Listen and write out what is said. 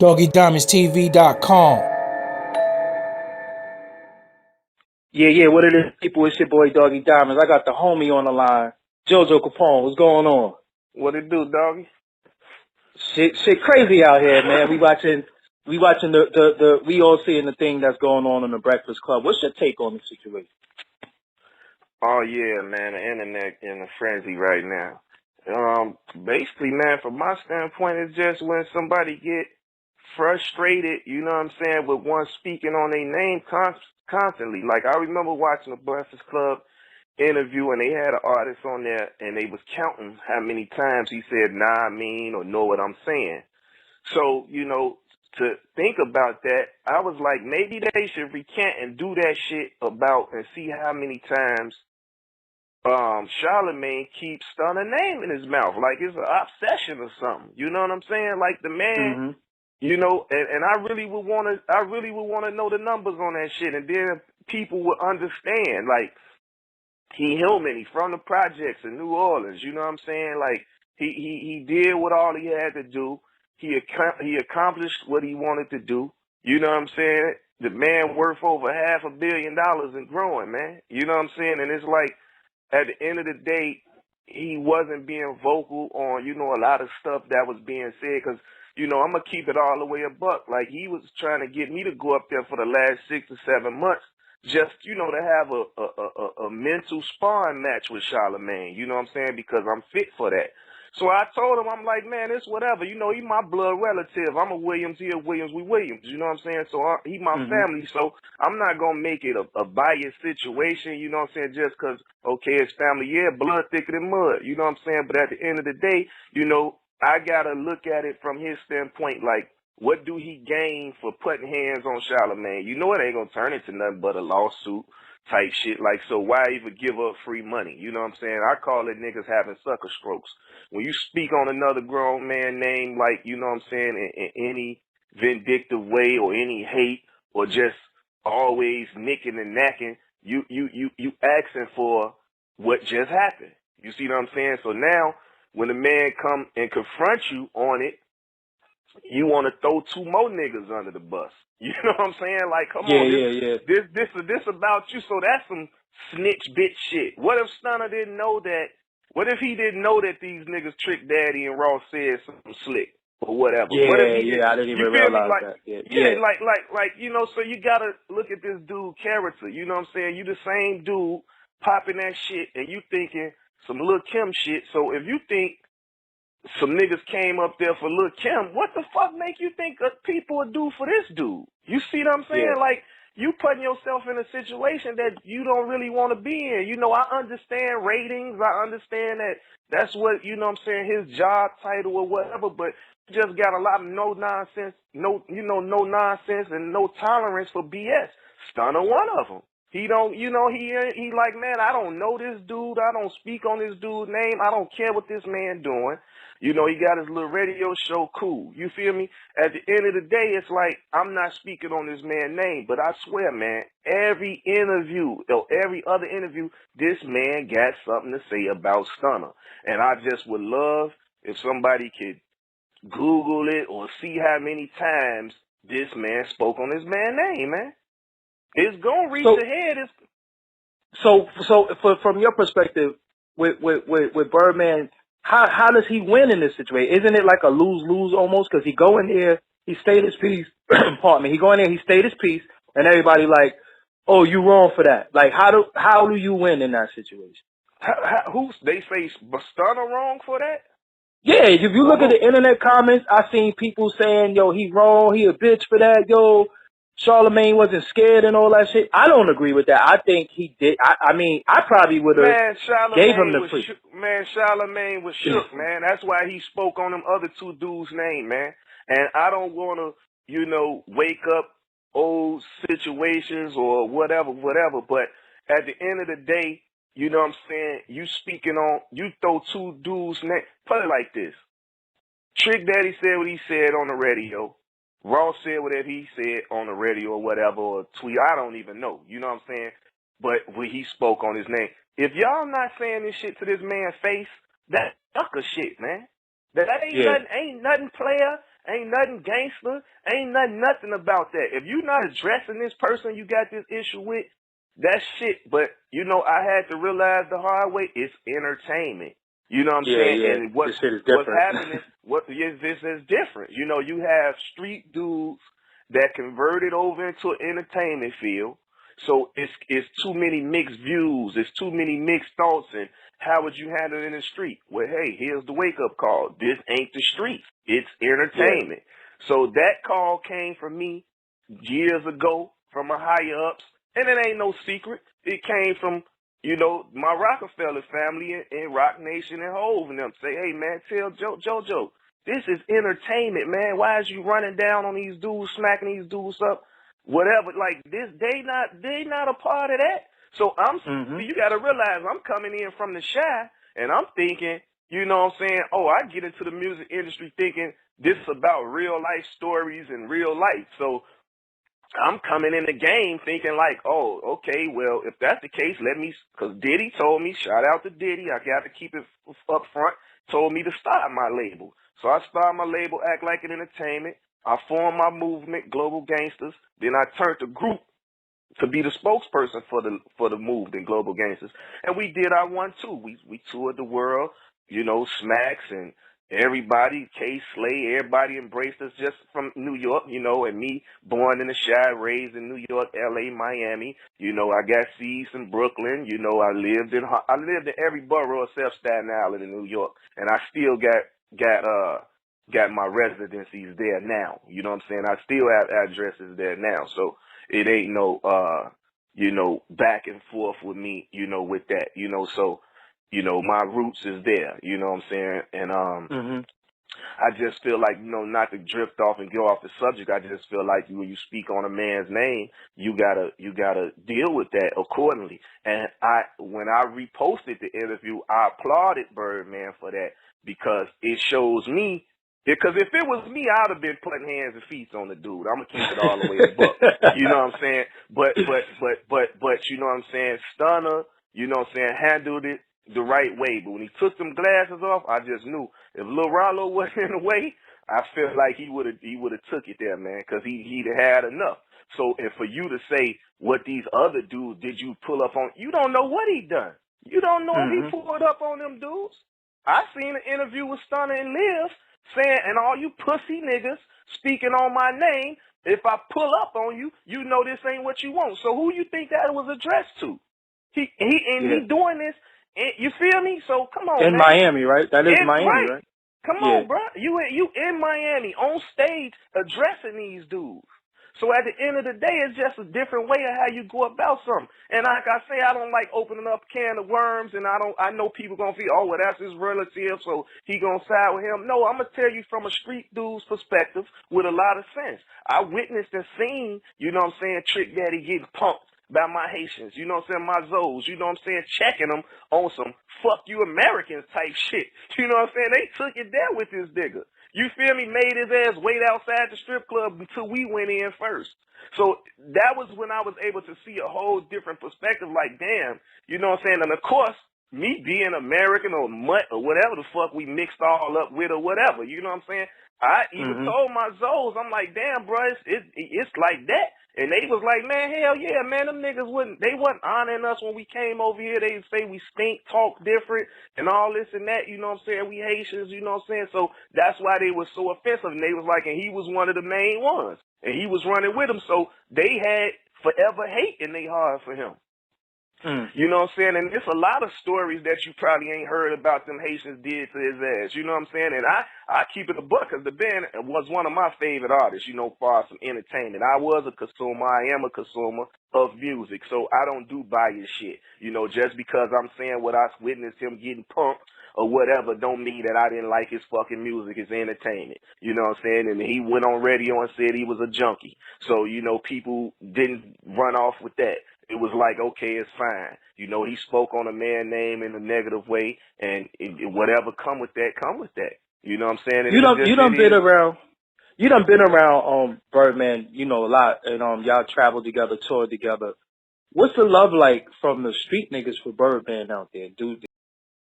doggydiamondstv.com. Yeah, what it is, people? It's your boy Doggy Diamonds. I got the homie on the line, JoJo Capone. What's going on? What it do, doggy? Shit crazy out here, man. We watching we all seeing the thing that's going on in the Breakfast Club. What's your take on the situation? Oh yeah, man, the internet in a frenzy right now. Basically, man, from my standpoint, it's just when somebody get frustrated, you know what I'm saying, with one speaking on their name constantly. Like, I remember watching a Breakfast Club interview, and they had an artist on there, and they was counting how many times he said, nah, I mean, or know what I'm saying. So, you know, to think about that, I was like, maybe they should recant and do that shit about and see how many times Charlamagne keeps stunning name in his mouth, like it's an obsession or something. You know what I'm saying? Like the man, you know, and I really would want to know the numbers on that shit, and then people would understand. Like he human, he from the projects in New Orleans. You know what I'm saying? Like he did what all he had to do. He accomplished what he wanted to do. You know what I'm saying? The man worth over $500 million and growing, man. You know what I'm saying? And it's like, at the end of the day, he wasn't being vocal on, you know, a lot of stuff that was being said. Because, you know, I'm going to keep it all the way a buck. Like, he was trying to get me to go up there for the last 6 or 7 months just, you know, to have a mental sparring match with Charlamagne. You know what I'm saying? Because I'm fit for that. So I told him, I'm like, man, it's whatever. You know, he my blood relative. I'm a Williams, he a Williams, we Williams. You know what I'm saying? So he my family. So I'm not going to make it a biased situation, you know what I'm saying, just because, okay, it's family. Yeah, blood thicker than mud. You know what I'm saying? But at the end of the day, you know, I got to look at it from his standpoint, like, what do he gain for putting hands on Charlamagne? You know it ain't going to turn into nothing but a lawsuit type shit. Like, so why even give up free money? You know what I'm saying? I call it niggas having sucker strokes. When you speak on another grown man name, like, you know what I'm saying, in any vindictive way or any hate or just always nicking and knacking, you asking for what just happened. You see what I'm saying? So now when a man come and confront you on it, you want to throw 2 more niggas under the bus. You know what I'm saying? Like, come on, this about you. So that's some snitch bitch shit. What if Stunner didn't know that? What if he didn't know that these niggas Trick Daddy and Ross said something slick or whatever? What if he I didn't even realize that. Like, you know, so you gotta look at this dude character. You know what I'm saying? You the same dude popping that shit, and you thinking some Lil Kim shit. So if you think some niggas came up there for Lil Kim, what the fuck make you think people would do for this dude? You see what I'm saying? Like, you putting yourself in a situation that you don't really want to be in. You know, I understand ratings. I understand that that's what, you know what I'm saying, his job title or whatever, but you just got a lot of no nonsense and no tolerance for BS. Stunner one of them. He don't, you know, he like, man, I don't know this dude. I don't speak on this dude's name. I don't care what this man doing. You know, he got his little radio show, cool. You feel me? At the end of the day, it's like, I'm not speaking on this man's name, but I swear, man, every interview, or every other interview, this man got something to say about Stunner. And I just would love if somebody could Google it or see how many times this man spoke on his man's name, man. It's going to reach ahead. So from your perspective, with Birdman, how does he win in this situation? Isn't it like a lose-lose almost? Because he go in there, he state his piece. Pardon me. He go in there, he state his piece, and everybody like, oh, you wrong for that. Like, how do you win in that situation? They say Stunner wrong for that? Yeah, if you look at the internet comments, I seen people saying, yo, he wrong, he a bitch for that, yo. Charlamagne wasn't scared and all that shit. I don't agree with that. I think he did. I mean, I probably would have gave him the free. Man, Charlamagne was shook, man. That's why he spoke on them other 2 dudes' name, man. And I don't want to, you know, wake up old situations or whatever. But at the end of the day, you know what I'm saying, you throw 2 dudes' name. Put it like this. Trick Daddy said what he said on the radio. Ross said whatever he said on the radio or whatever, or tweet. I don't even know. You know what I'm saying? But when he spoke on his name. If y'all not saying this shit to this man's face, that's sucker shit, man. That ain't nothing player. Ain't nothing gangster. Ain't nothing about that. If you're not addressing this person you got this issue with, that's shit. But, you know, I had to realize the hard way, it's entertainment. You know what I'm saying? Yeah. And what's happening, this is different. You know, you have street dudes that converted over into an entertainment field. So it's too many mixed views. It's too many mixed thoughts. And how would you handle it in the street? Well, hey, here's the wake-up call. This ain't the streets. It's entertainment. Yeah. So that call came from me years ago from my higher-ups. And it ain't no secret. It came from, you know, my Rockefeller family and Rock Nation and Hove and them. Say, hey, man, tell JoJo, this is entertainment, man. Why is you running down on these dudes, smacking these dudes up? Whatever, like this, they not a part of that. So you got to realize I'm coming in from the shy, and I'm thinking, you know what I'm saying? Oh, I get into the music industry thinking this is about real life stories and real life. So I'm coming in the game thinking like, oh, okay, well, if that's the case, because Diddy told me, shout out to Diddy, I got to keep it up front, told me to start my label. So I started my label, Act Like It Entertainment. I formed my movement, Global Gangsters. Then I turned the group to be the spokesperson for the movement, Global Gangsters. And we did our 1-2. We toured the world, you know, Smacks and everybody, K-Slay, everybody embraced us just from New York, you know, and me, born in the Shy, raised in New York, L.A., Miami. You know, I got seeds in Brooklyn. You know, I lived in every borough except Staten Island in New York. And I still got my residencies there now. You know what I'm saying? I still have addresses there now. So it ain't no, you know, back and forth with me, you know, with that, you know. So, you know, my roots is there, you know what I'm saying? And I just feel like, you know, not to drift off and go off the subject, I just feel like when you speak on a man's name, you gotta deal with that accordingly. And when I reposted the interview, I applauded Birdman for that because it shows me. Because if it was me, I'd have been putting hands and feet on the dude. I'm gonna keep it all the way to book. You know what I'm saying? But you know what I'm saying? Stunner, you know what I'm saying, handled it the right way. But when he took them glasses off, I just knew if Lil Rollo wasn't in the way, I feel like he would have took it there, man, because he'd had enough. So, and for you to say what these other dudes did you pull up on, you don't know what he done. You don't know if he pulled up on them dudes. I seen an interview with Stunner and Liv saying, and all you pussy niggas speaking on my name, if I pull up on you, you know this ain't what you want. So who you think that was addressed to? He doing this. You feel me? So come on, in man. Miami, right? That is Miami, right? Come on, bro. You in Miami on stage addressing these dudes. So at the end of the day, it's just a different way of how you go about something. And like I say, I don't like opening up a can of worms, and I know people gonna feel, oh, well, that's his relative, so he gonna side with him. No, I'm gonna tell you from a street dude's perspective with a lot of sense. I witnessed and seen, you know what I'm saying, Trick Daddy getting punked by my Haitians, you know what I'm saying, my Zoes, you know what I'm saying, checking them on some fuck you Americans type shit. You know what I'm saying? They took it there with this nigga. You feel me? Made his ass wait outside the strip club until we went in first. So that was when I was able to see a whole different perspective, like, damn, you know what I'm saying? And of course, me being American or mutt or whatever the fuck we mixed all up with or whatever, you know what I'm saying? I even told my Zoes, I'm like, damn, bro, it's like that. And they was like, man, hell yeah, man, them niggas wasn't honoring us when we came over here. They say we stink, talk different, and all this and that, you know what I'm saying? We Haitians, you know what I'm saying? So that's why they was so offensive. And they was like, and he was one of the main ones. And he was running with them. So they had forever hate in their heart for him. You know what I'm saying? And it's a lot of stories that you probably ain't heard about them Haitians did to his ass. You know what I'm saying? And I keep it a buck because the band was one of my favorite artists, you know, far as some entertainment. I was a consumer. I am a consumer of music. So I don't do bias shit. You know, just because I'm saying what I witnessed him getting pumped or whatever don't mean that I didn't like his fucking music, his entertainment. You know what I'm saying? And he went on radio and said he was a junkie. So, you know, people didn't run off with that. It was like, okay, it's fine. You know, he spoke on a man's name in a negative way, and whatever come with that, come with that. You know what I'm saying? And you done been around Birdman, you know, a lot, and y'all traveled together, toured together. What's the love like from the street niggas for Birdman out there, dude?